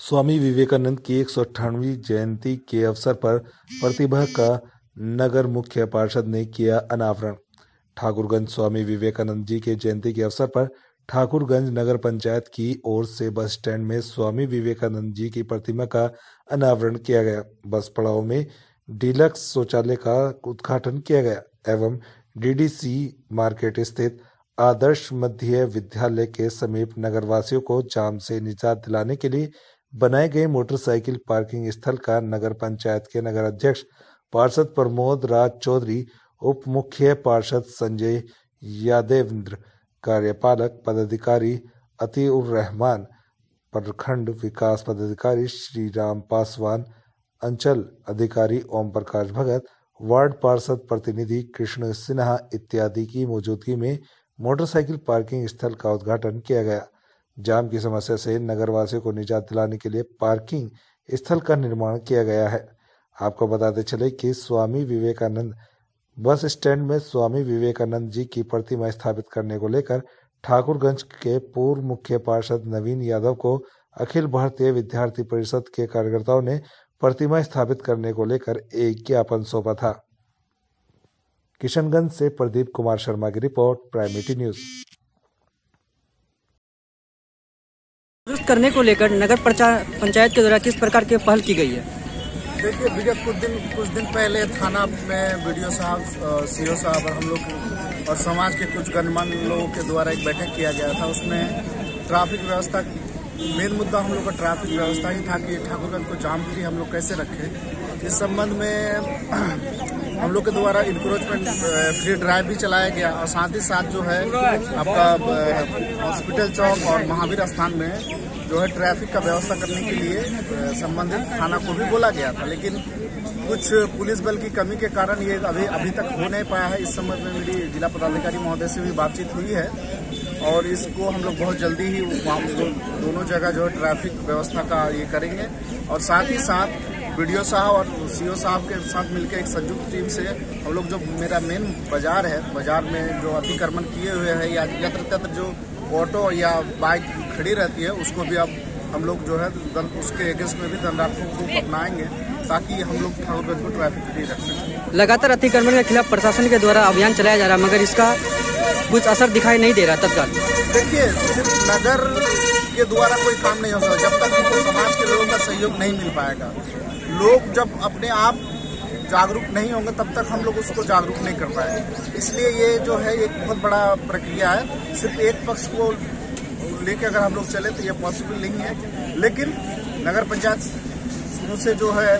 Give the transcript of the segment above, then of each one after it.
स्वामी विवेकानंद की 198वीं जयंती के अवसर पर प्रतिभा का नगर मुख्य पार्षद ने किया अनावरण। ठाकुरगंज स्वामी विवेकानंद जी के जयंती के अवसर पर ठाकुरगंज नगर पंचायत की ओर से बस स्टैंड में स्वामी विवेकानंद जी की प्रतिमा का अनावरण किया गया। बस पड़ाव में डीलक्स शौचालय का उद्घाटन किया गया एवं डीडीसी मार्केट स्थित आदर्श मध्य विद्यालय के समीप नगरवासियों को जाम से निजात दिलाने के लिए बनाए गए मोटरसाइकिल पार्किंग स्थल का नगर पंचायत के नगर अध्यक्ष पार्षद प्रमोद राज चौधरी, उप मुख्य पार्षद संजय यादवेंद्र, कार्यपालक पदाधिकारी अतीउर रहमान, प्रखंड विकास पदाधिकारी श्री राम पासवान, अंचल अधिकारी ओम प्रकाश भगत, वार्ड पार्षद प्रतिनिधि कृष्ण सिन्हा इत्यादि की मौजूदगी में मोटरसाइकिल पार्किंग स्थल का उद्घाटन किया गया। जाम की समस्या से नगरवासियों को निजात दिलाने के लिए पार्किंग स्थल का निर्माण किया गया है। आपको बताते चले कि स्वामी विवेकानंद बस स्टैंड में स्वामी विवेकानंद जी की प्रतिमा स्थापित करने को लेकर ठाकुरगंज के पूर्व मुख्य पार्षद नवीन यादव को अखिल भारतीय विद्यार्थी परिषद के कार्यकर्ताओं ने प्रतिमा स्थापित करने को लेकर एक ज्ञापन सौंपा था। किशनगंज से प्रदीप कुमार शर्मा की रिपोर्ट, प्राइम न्यूज। दुरुस्त करने को लेकर नगर पंचायत के द्वारा किस प्रकार की पहल की गई है? देखिए, विगत कुछ दिन पहले थाना में वीडियो साहब, सीओ साहब और हम लोग और समाज के कुछ गणमान्य लोगों के द्वारा एक बैठक किया गया था। उसमें ट्रैफिक व्यवस्था, मेन मुद्दा हम लोग का ट्रैफिक व्यवस्था ही था कि ठाकुरगंज को जाम फ्री हम लोग कैसे रखें। इस संबंध में हम लोग के द्वारा इंक्रोचमेंट फ्री ड्राइव भी चलाया गया और साथ ही साथ जो है आपका हॉस्पिटल चौक और महावीर स्थान में जो है ट्रैफिक का व्यवस्था करने के लिए संबंधित थाना को भी बोला गया था, लेकिन कुछ पुलिस बल की कमी के कारण ये अभी तक हो नहीं पाया है। इस संबंध में मेरी जिला पदाधिकारी महोदय से भी बातचीत हुई है और इसको हम लोग बहुत जल्दी ही दोनों जगह जो है ट्रैफिक व्यवस्था का ये करेंगे और साथ ही साथ वीडियो साहब और सीओ साहब के साथ मिलकर एक संयुक्त टीम से हम लोग जो मेरा मेन बाजार है, बाजार में जो अतिक्रमण किए हुए हैं या यत्र तत्र जो ऑटो या बाइक खड़ी रहती है उसको भी अब हम लोग जो है उसके अगेंस्ट में भी दंडात्मक रूप अपनाएंगे ताकि हम लोग ठाकुरगंज को ट्रैफिक फ्री रख सकें। लगातार अतिक्रमण के खिलाफ प्रशासन के द्वारा अभियान चलाया जा रहा है मगर इसका कुछ असर दिखाई नहीं दे रहा तत्काल। देखिए, सिर्फ नगर के द्वारा कोई काम नहीं हो सकता जब तक हमको समाज के लोगों का सहयोग नहीं मिल पाएगा। लोग जब अपने आप जागरूक नहीं होंगे तब तक हम लोग उसको जागरूक नहीं कर पाएंगे। इसलिए ये जो है एक बहुत बड़ा प्रक्रिया है। सिर्फ एक पक्ष को लेके अगर हम लोग चले तो ये पॉसिबल नहीं है, लेकिन नगर पंचायत शुरू से जो है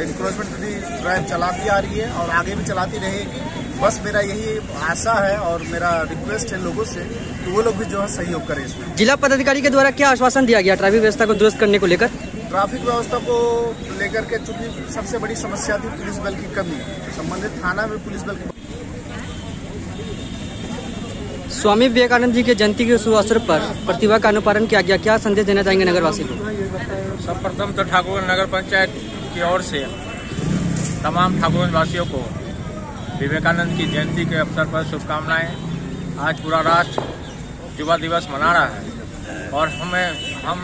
इंक्रोचमेंट फ्री ड्राइव चलाती आ रही है और आगे भी चलाती रहेगी। बस मेरा यही आशा है और मेरा रिक्वेस्ट है लोगों से कि वो लोग भी जो है सहयोग करें इसमें। जिला पदाधिकारी के द्वारा क्या आश्वासन दिया गया ट्रैफिक व्यवस्था को दुरुस्त करने को लेकर? ट्रैफिक व्यवस्था को लेकर के चूंकि सबसे बड़ी समस्या थी पुलिस बल की कमी, संबंधित थाना में पुलिस बल की। स्वामी विवेकानंद जी के जयंती के शुभ अवसर पर प्रतिभा का अनुपालन किया गया, क्या संदेश देना चाहेंगे नगरवासी को? सर्वप्रथम तो ठाकुरगंज नगर पंचायत की ओर से तमाम ठाकुरगंज वासियों को विवेकानंद की जयंती के अवसर पर शुभकामनाएं। आज पूरा राष्ट्र युवा दिवस मना रहा है और हम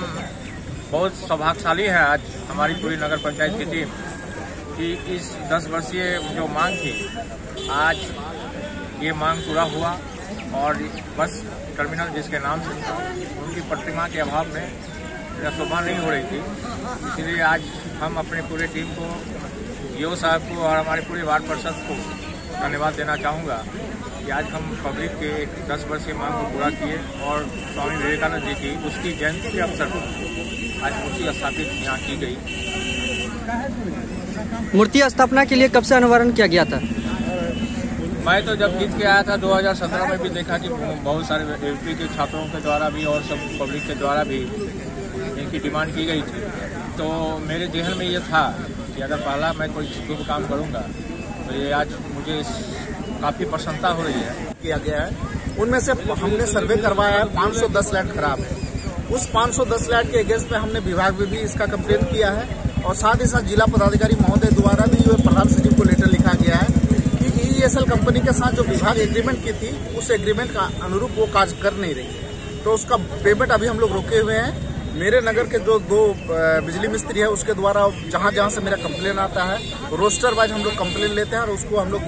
बहुत सौभाग्यशाली है आज हमारी पूरी नगर पंचायत की टीम कि इस 10 वर्षीय जो मांग थी आज ये मांग पूरा हुआ और बस टर्मिनल जिसके नाम से था उनकी प्रतिमा के अभाव में शोभा नहीं हो रही थी, इसलिए आज हम अपनी पूरी टीम को, ईओ साहब को और हमारे पूरे वार्ड पार्षद को धन्यवाद देना चाहूँगा कि आज हम पब्लिक के एक 10 वर्षीय मांग को पूरा किए और स्वामी विवेकानंद जी की उसकी जयंती के अवसर पर आज मूर्ति स्थापित यहाँ की गई। मूर्ति स्थापना के लिए कब से अनावरण किया गया था? मैं तो जब जीत के आया था 2017 में भी देखा कि बहुत सारे यूपी के छात्रों के द्वारा भी और सब पब्लिक के द्वारा भी इनकी डिमांड की गई थी, तो मेरे जहन में ये था कि अगर पहला मैं कोई शुभ काम करूँगा तो ये आज मुझे काफ़ी प्रसन्नता हो रही है। किया गया है उनमें से हमने सर्वे करवाया है 510 लाइट खराब है। उस 510 लाइट के अगेंस्ट में हमने विभाग में भी इसका कंप्लेन किया है और साथ ही साथ जिला पदाधिकारी महोदय द्वारा भी प्रधान सचिव को लेटर लिखा गया है कि ईएसएल कंपनी के साथ जो विभाग एग्रीमेंट की थी उस एग्रीमेंट का अनुरूप वो कार्य कर नहीं रही, तो उसका पेमेंट अभी हम लोग रोके हुए हैं मेरे नगर के जो 2 बिजली मिस्त्री है उसके द्वारा जहां से मेरा कंप्लेन आता है रोस्टर वाइज हम लोग कंप्लेन लेते हैं और उसको हम लोग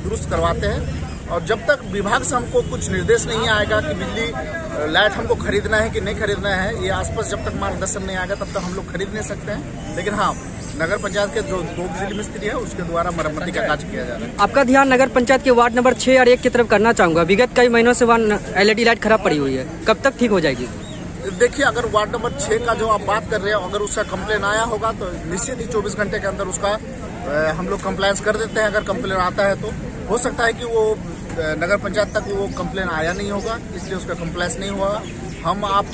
दुरुस्त करवाते हैं। और जब तक विभाग से हमको कुछ निर्देश नहीं आएगा कि बिजली लाइट हमको खरीदना है कि नहीं खरीदना है, ये आसपास जब तक मार्गदर्शन नहीं आएगा तब तक हम लोग खरीद नहीं सकते हैं। लेकिन हाँ, नगर पंचायत के जो 2 बिजली मिस्त्री है उसके द्वारा मरम्मती का कार्य किया जा रहा है। आपका ध्यान नगर पंचायत के वार्ड नंबर 6 और 1 की तरफ करना चाहूंगा। विगत कई महीनों से वहाँ LED लाइट खराब पड़ी हुई है, कब तक ठीक हो जाएगी? देखिए, अगर वार्ड नंबर 6 का जो आप बात कर रहे हैं, अगर उसका कंप्लेन आया होगा तो निश्चित ही 24 घंटे के अंदर उसका हम लोग कंप्लेंस कर देते हैं। अगर कंप्लेन आता है तो हो सकता है कि वो नगर पंचायत तक वो कंप्लेन आया नहीं होगा, इसलिए उसका कंप्लेंस नहीं हुआ। हम आप